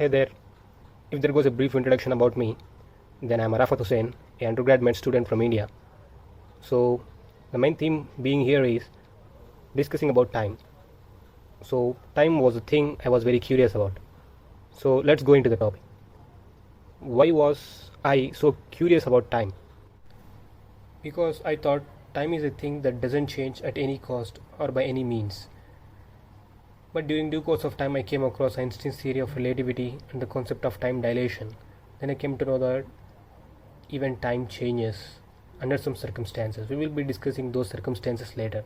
Hey there, if there goes a brief introduction about me, then I'm Arafat Hussain, an undergrad med student from India. So, the main theme being here is discussing about time. So, time was a thing I was very curious about. So, let's go into the topic. Why was I so curious about time? Because I thought time is a thing that doesn't change at any cost or by any means. But during due course of time, I came across Einstein's theory of relativity and the concept of time dilation. Then I came to know that even time changes under some circumstances. We will be discussing those circumstances later.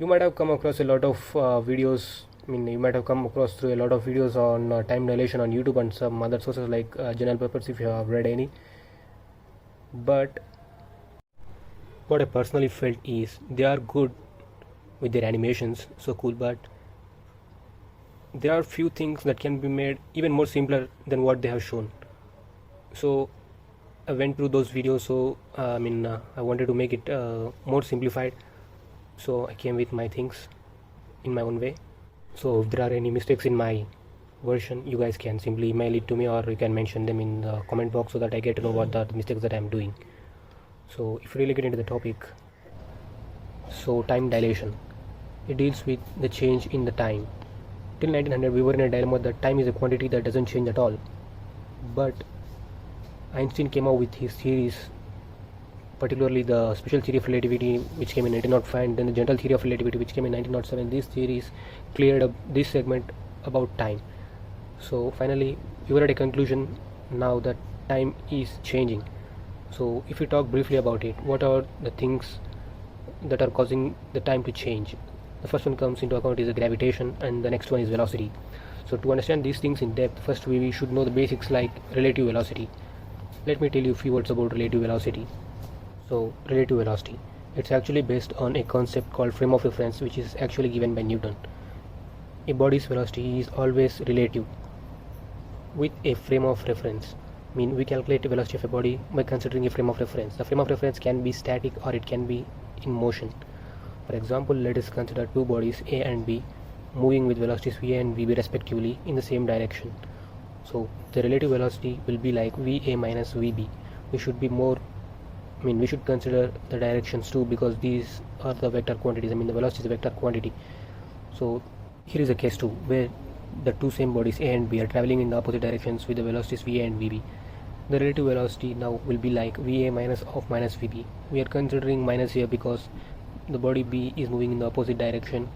You might have come across a lot of videos. You might have come across through a lot of videos on time dilation on YouTube and some other sources like journal papers if you have read any. But what I personally felt is they are good with their animations, so cool, but there are few things that can be made even more simpler than what they have shown. So I went through those videos, so I wanted to make it more simplified, so I came with my things in my own way. So if there are any mistakes in my version, you guys can simply email it to me, or you can mention them in the comment box so that I get to know what are the mistakes that I'm doing. So if you really get into the topic, so time dilation, it deals with the change in the time. Till 1900 we were in a dilemma that time is a quantity that doesn't change at all, but Einstein came out with his theories, particularly the special theory of relativity which came in 1905 and then the general theory of relativity which came in 1907. These theories cleared up this segment about time. So finally we were at a conclusion now that time is changing. So if we talk briefly about it, what are the things that are causing the time to change? The first one comes into account is the gravitation, and the next one is velocity. So to understand these things in depth, first we should know the basics like relative velocity. Let me tell you a few words about relative velocity. So relative velocity, it's actually based on a concept called frame of reference, which is actually given by Newton. A body's velocity is always relative with a frame of reference. We calculate the velocity of a body by considering a frame of reference. The frame of reference can be static or it can be in motion. For example, let us consider two bodies A and B moving with velocities V and VB respectively in the same direction. So the relative velocity will be like VA minus VB. We should be more, we should consider the directions too, because these are the vector quantities. The velocity is a vector quantity. So here is a case 2 where the two same bodies A and B are traveling in the opposite directions with the velocities VA and VB. The relative velocity now will be like VA minus of minus VB. We are considering minus here because the body B is moving in the opposite direction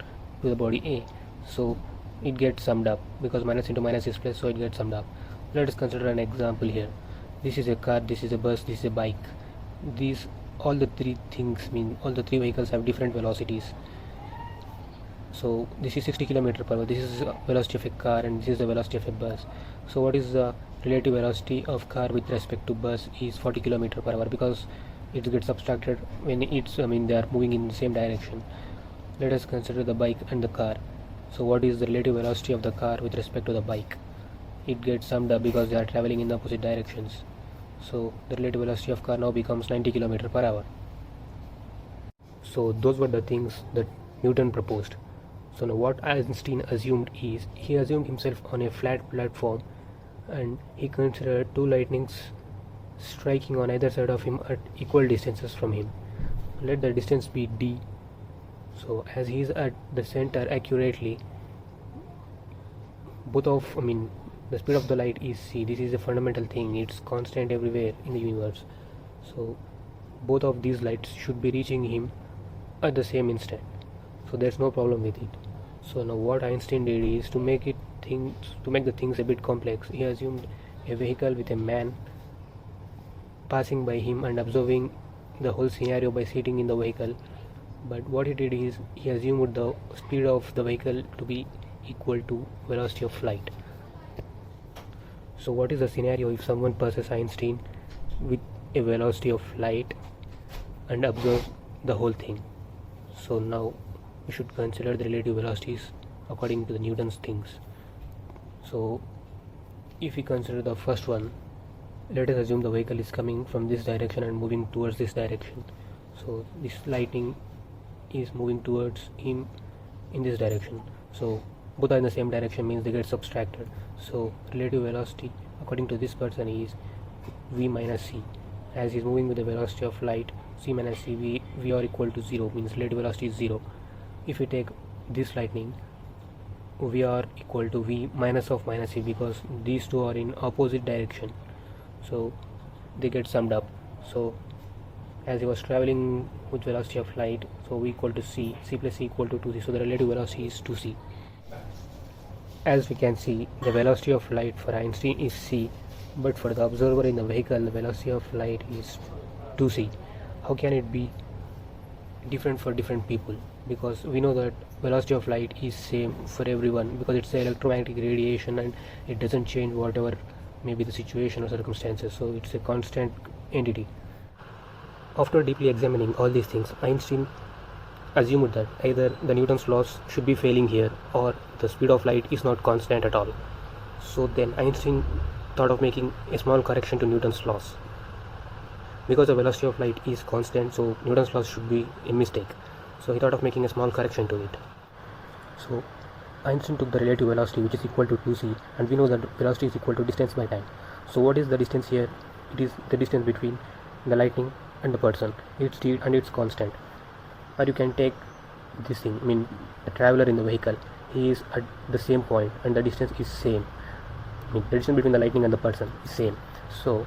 to the body A, so it gets summed up because minus into minus is plus, so it gets summed up. Let us consider an example here. This is a car, this is a bus, this is a bike. These all the three things all the three vehicles have different velocities. So this is 60 km per hour, this is the velocity of a car, and this is the velocity of a bus. So what is the relative velocity of car with respect to bus is 40 km per hour, because it gets subtracted when it's they are moving in the same direction. Let us consider the bike and the car. So what is the relative velocity of the car with respect to the bike? It gets summed up because they are traveling in the opposite directions. So the relative velocity of car now becomes 90 km per hour. So those were the things that Newton proposed. So now what Einstein assumed is, he assumed himself on a flat platform and he considered two lightnings striking on either side of him at equal distances from him. Let the distance be d. So as he is at the center accurately, both of the speed of the light is c. This is a fundamental thing, it's constant everywhere in the universe. So both of these lights should be reaching him at the same instant, so there's no problem with it. So now what Einstein did is to make the things a bit complex. He assumed a vehicle with a man passing by him and observing the whole scenario by sitting in the vehicle. But what he did is he assumed the speed of the vehicle to be equal to velocity of light. So what is the scenario if someone passes Einstein with a velocity of light and observes the whole thing? So now we should consider the relative velocities according to the Newton's things. So if we consider the first one, let us assume the vehicle is coming from this direction and moving towards this direction. So this lightning is moving towards him in this direction. So both are in the same direction means they get subtracted. So relative velocity according to this person is v minus c. As he's moving with the velocity of light, c minus c, v are equal to 0 means relative velocity is 0. If we take this lightning, v are equal to v minus of minus c because these two are in opposite direction, so they get summed up. So as he was traveling with velocity of light, so v equal to c plus c equal to 2c, so the relative velocity is 2c. As we can see, the velocity of light for Einstein is c, but for the observer in the vehicle, the velocity of light is 2c. How can it be different for different people? Because we know that velocity of light is same for everyone because it's an electromagnetic radiation and it doesn't change whatever may be the situation or circumstances, so it's a constant entity. After deeply examining all these things, Einstein assumed that either the Newton's laws should be failing here or the speed of light is not constant at all. So then Einstein thought of making a small correction to Newton's laws. Because the velocity of light is constant, so Newton's laws should be a mistake. So he thought of making a small correction to it. So Einstein took the relative velocity, which is equal to 2c, and we know that velocity is equal to distance by time. So what is the distance here? It is the distance between the lightning and the person, its speed and its constant. Or you can take this thing, I mean the traveler in the vehicle, he is at the same point and the distance is same. I mean the distance between the lightning and the person is same. So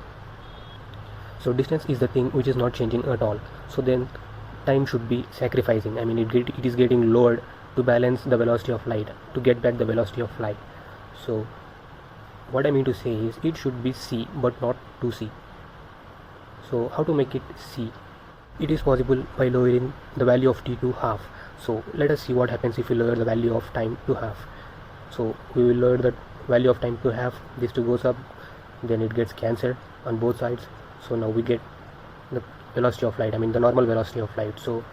distance is the thing which is not changing at all. So then time should be sacrificing. I mean it is getting lowered to balance the velocity of light, to get back the velocity of light. So what I mean to say is it should be c but not 2c. So how to make it c? It is possible by lowering the value of t to half. So let us see what happens if we lower the value of time to half. So we will lower the value of time to half, this two goes up, then it gets cancelled on both sides. So now we get the velocity of light, I mean the normal velocity of light. So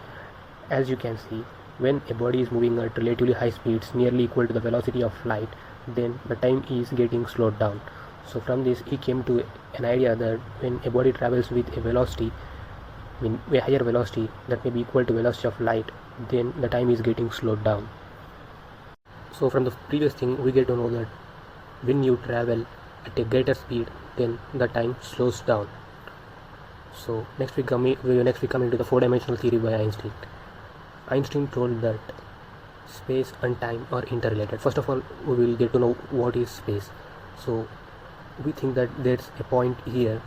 as you can see, when a body is moving at relatively high speeds nearly equal to the velocity of light, then the time is getting slowed down. So from this he came to an idea that when a body travels with a velocity, I mean a higher velocity that may be equal to velocity of light, then the time is getting slowed down. So from the previous thing we get to know that when you travel at a greater speed, then the time slows down. So next we come into the four-dimensional theory by Einstein. Einstein told that space and time are interrelated. First of all, we will get to know what is space. So we think that there's a point here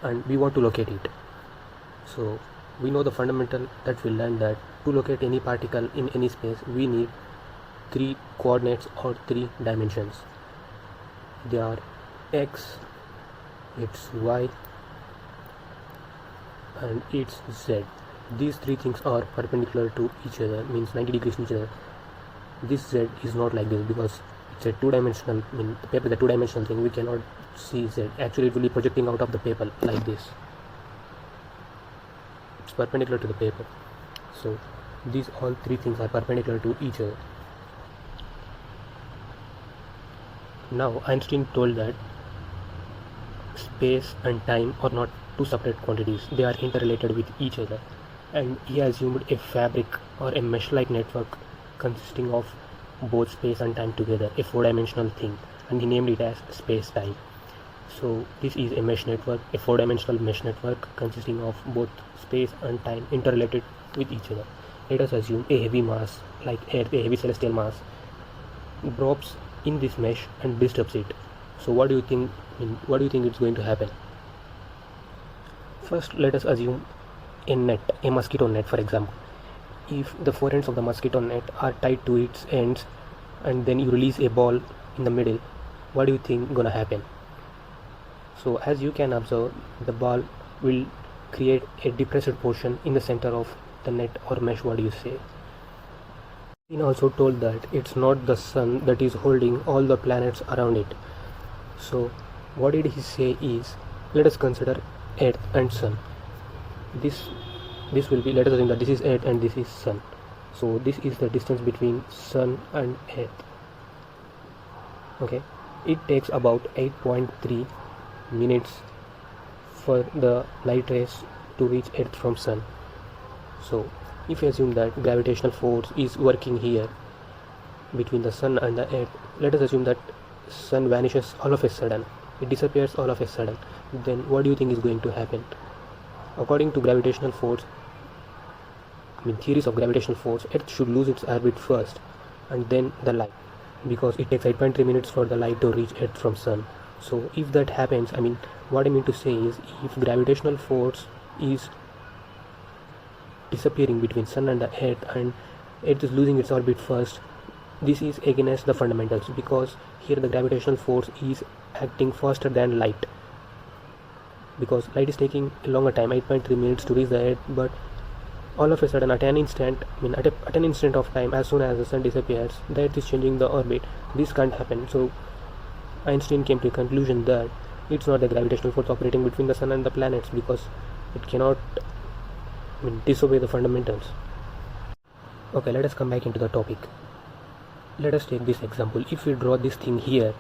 and we want to locate it. So we know the fundamental that we learned that to locate any particle in any space we need 3 coordinates or 3 dimensions. They are x, it's y and it's z. These 3 things are perpendicular to each other, means 90 degrees to each other. This z is not like this because it's a two-dimensional, I mean the paper is a two-dimensional thing, we cannot see z. Actually it will be projecting out of the paper like this. It's perpendicular to the paper. So these all 3 things are perpendicular to each other. Now Einstein told that space and time are not 2 separate quantities, they are interrelated with each other, and he assumed a fabric or a mesh-like network consisting of both space and time together, a 4-dimensional thing, and he named it as space-time. So this is a mesh network, a 4-dimensional mesh network consisting of both space and time interrelated with each other. Let us assume a heavy mass like Earth, a heavy celestial mass, drops in this mesh and disturbs it. So what do you think it's going to happen? First let us assume a net, a mosquito net for example. If the 4 ends of the mosquito net are tied to its ends and then you release a ball in the middle, what do you think gonna happen? So as you can observe, the ball will create a depressed portion in the center of the net or mesh, what do you say? He also told that it's not the sun that is holding all the planets around it. So what did he say is, let us consider Earth and Sun. This will be, let us assume that this is Earth and this is Sun. So this is the distance between Sun and Earth. Okay, it takes about 8.3 minutes for the light rays to reach Earth from Sun. So if you assume that gravitational force is working here, between the sun and the earth. Let us assume that sun vanishes all of a sudden, it disappears all of a sudden. Then what do you think is going to happen? According to gravitational force, theories of gravitational force, earth should lose its orbit first and then the light, because it takes 8.3 minutes for the light to reach earth from sun. So if that happens, what I mean to say is, if gravitational force is disappearing between sun and the earth and earth is losing its orbit first, this is against the fundamentals, because here the gravitational force is acting faster than light, because light is taking a longer time, 8.3 minutes to reach the earth, but all of a sudden at an instant, at an instant of time, as soon as the sun disappears, the earth is changing the orbit. This can't happen. So Einstein came to a conclusion that it's not the gravitational force operating between the sun and the planets, because it cannot disobey the fundamentals. Okay, let us come back into the topic. Let us take this example. If we draw this thing here,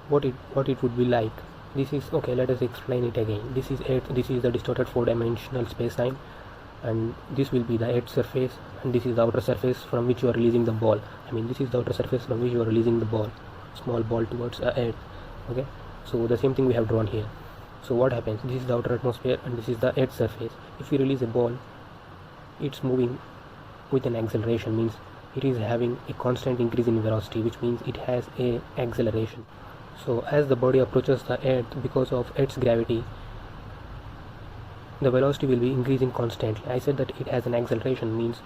what it would be like. This is okay. Let us explain it again. This is Earth. This is the distorted four-dimensional space-time, and this will be the Earth surface, and this is the outer surface from which you are releasing the ball. This is the outer surface from which you are releasing the ball, small ball towards Earth. Okay, so the same thing we have drawn here. So what happens? This is the outer atmosphere, and this is the Earth surface. If we release a ball, it's moving with an acceleration, means it is having a constant increase in velocity, which means it has a acceleration. So as the body approaches the earth, because of Earth's gravity, the velocity will be increasing constantly. I said that it has an acceleration, means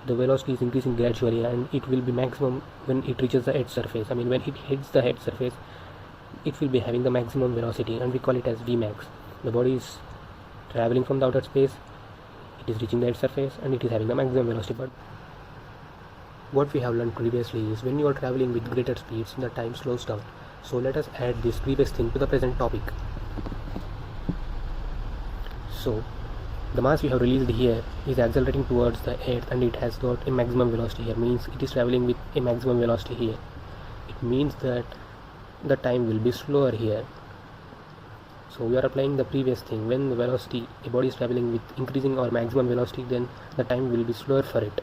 the velocity is increasing gradually, and it will be maximum when it reaches the Earth's surface. When it hits the Earth's surface, it will be having the maximum velocity, and we call it as Vmax. The body is traveling from the outer space, it is reaching the Earth's surface, and it is having the maximum velocity. But what we have learned previously is, when you are traveling with greater speeds, the time slows down. So let us add this previous thing to the present topic. So the mass we have released here is accelerating towards the earth, and it has got a maximum velocity here, means it is traveling with a maximum velocity here. It means that the time will be slower here. So we are applying the previous thing. When the velocity, a body is traveling with increasing or maximum velocity, then the time will be slower for it.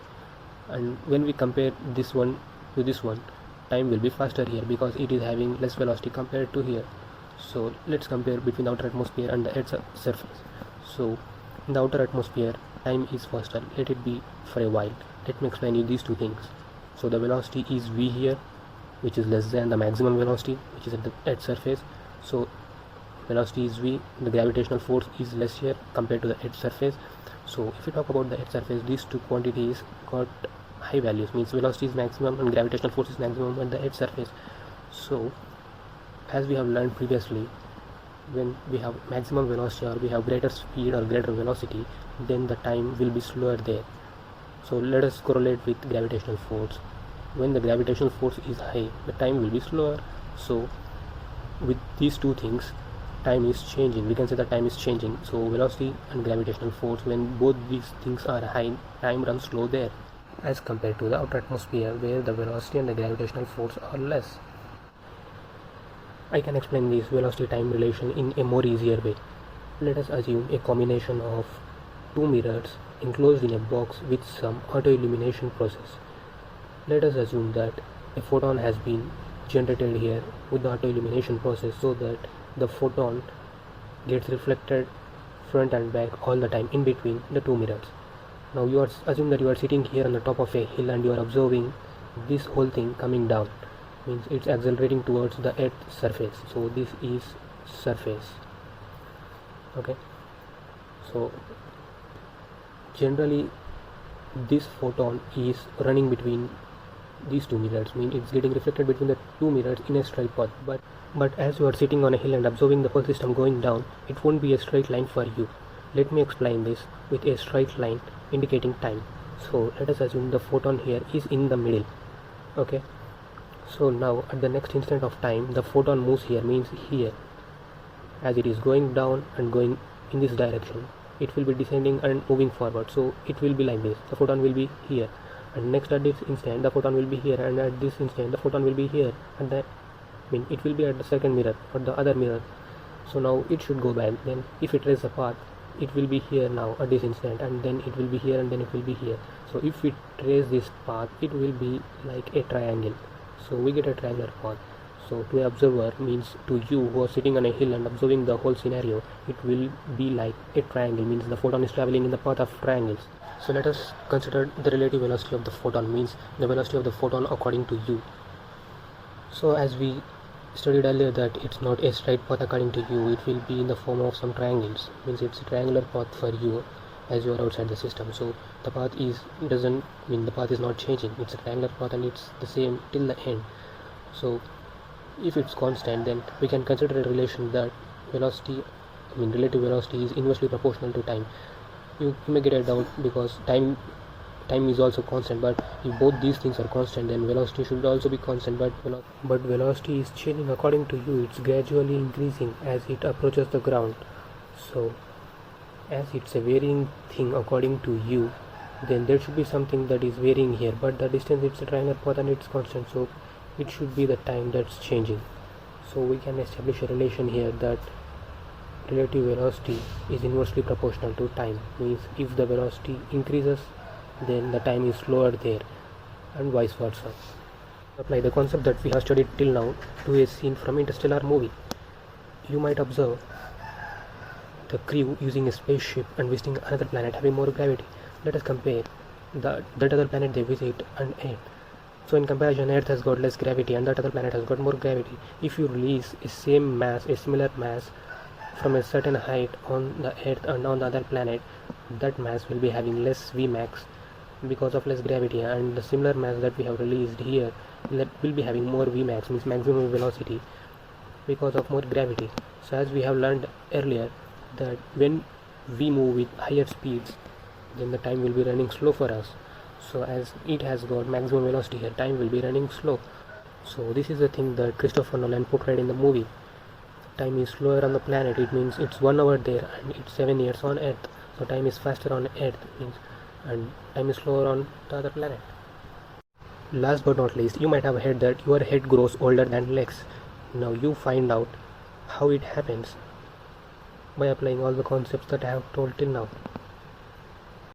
And when we compare this one to this one, time will be faster here, because it is having less velocity compared to here. So let's compare between the outer atmosphere and the Earth's surface. So in the outer atmosphere, time is faster. Let it be for a while. Let me explain you these two things. So the velocity is v here, which is less than the maximum velocity, which is at the Earth's surface. So velocity is v, the gravitational force is less here compared to the Earth's surface. So if we talk about the Earth's surface, these two quantities got high values, means velocity is maximum and gravitational force is maximum at the Earth's surface. So as we have learned previously, when we have maximum velocity, or we have greater speed or greater velocity, then the time will be slower there. So let us correlate with gravitational force. When the gravitational force is high, the time will be slower. So with these two things, time is changing. We can say that time is changing. So velocity and gravitational force, when both these things are high, time runs slow there, as compared to the outer atmosphere, where the velocity and the gravitational force are less. I can explain this velocity time relation in a more easier way. Let us assume a combination of two mirrors enclosed in a box with some auto illumination process. Let us assume that a photon has been generated here with the auto illumination process, so that the photon gets reflected front and back all the time in between the two mirrors. Now you are assume that you are sitting here on the top of a hill, and you are observing this whole thing coming down, means it's accelerating towards the Earth's surface. So this is surface. Okay, so generally this photon is running between these two mirrors, means it's getting reflected between the two mirrors in a straight path. But as you are sitting on a hill and observing the whole system going down, it won't be a straight line for you. Let me explain this with a straight line indicating time. So let us assume the photon here is in the middle. Okay, so now at the next instant of time, the photon moves here, means here, as it is going down and going in this direction, it will be descending and moving forward. So it will be like this. The photon will be here, and next at this instant the photon will be here, and at this instant the photon will be here, and that it will be at the second mirror or the other mirror. So now it should go back. Then if it traces a path, it will be here now at this instant, and then it will be here, and then it will be here. So if we trace this path, it will be like a triangle, so we get a triangular path. So to an observer, means to you who are sitting on a hill and observing the whole scenario, it will be like a triangle, means the photon is traveling in the path of triangles. So let us consider the relative velocity of the photon, means the velocity of the photon according to u. So as we studied earlier that it's not a straight path according to u, it will be in the form of some triangles, means it's a triangular path for you as you are outside the system. So the path the path is not changing, it's a triangular path and it's the same till the end. So if it's constant, then we can consider a relation that relative velocity is inversely proportional to time. You may get a doubt because time is also constant, but if both these things are constant, then velocity should also be constant, but velocity is changing according to you. It's gradually increasing as it approaches the ground. So as it's a varying thing according to you, then there should be something that is varying here, but the distance, it's a triangular path and it's constant, so it should be the time that's changing. So we can establish a relation here that relative velocity is inversely proportional to time, means if the velocity increases, then the time is slower there, and vice versa. Apply the concept that we have studied till now to a scene from Interstellar movie. You might observe the crew using a spaceship and visiting another planet having more gravity. Let us compare that other planet they visit and Earth. So in comparison, Earth has got less gravity and that other planet has got more gravity. If you release a similar mass from a certain height on the Earth and on the other planet, that mass will be having less Vmax because of less gravity, and the similar mass that we have released here that will be having more Vmax, means maximum velocity, because of more gravity. So as we have learned earlier that when we move with higher speeds, then the time will be running slow for us. So as it has got maximum velocity here, time will be running slow. So this is the thing that Christopher Nolan portrayed in the movie. Time is slower on the planet, it means it's 1 hour there and it's 7 years on Earth. So time is faster on Earth, and time is slower on the other planet. Last but not least, you might have heard that your head grows older than legs. Now you find out how it happens by applying all the concepts that I have told till now.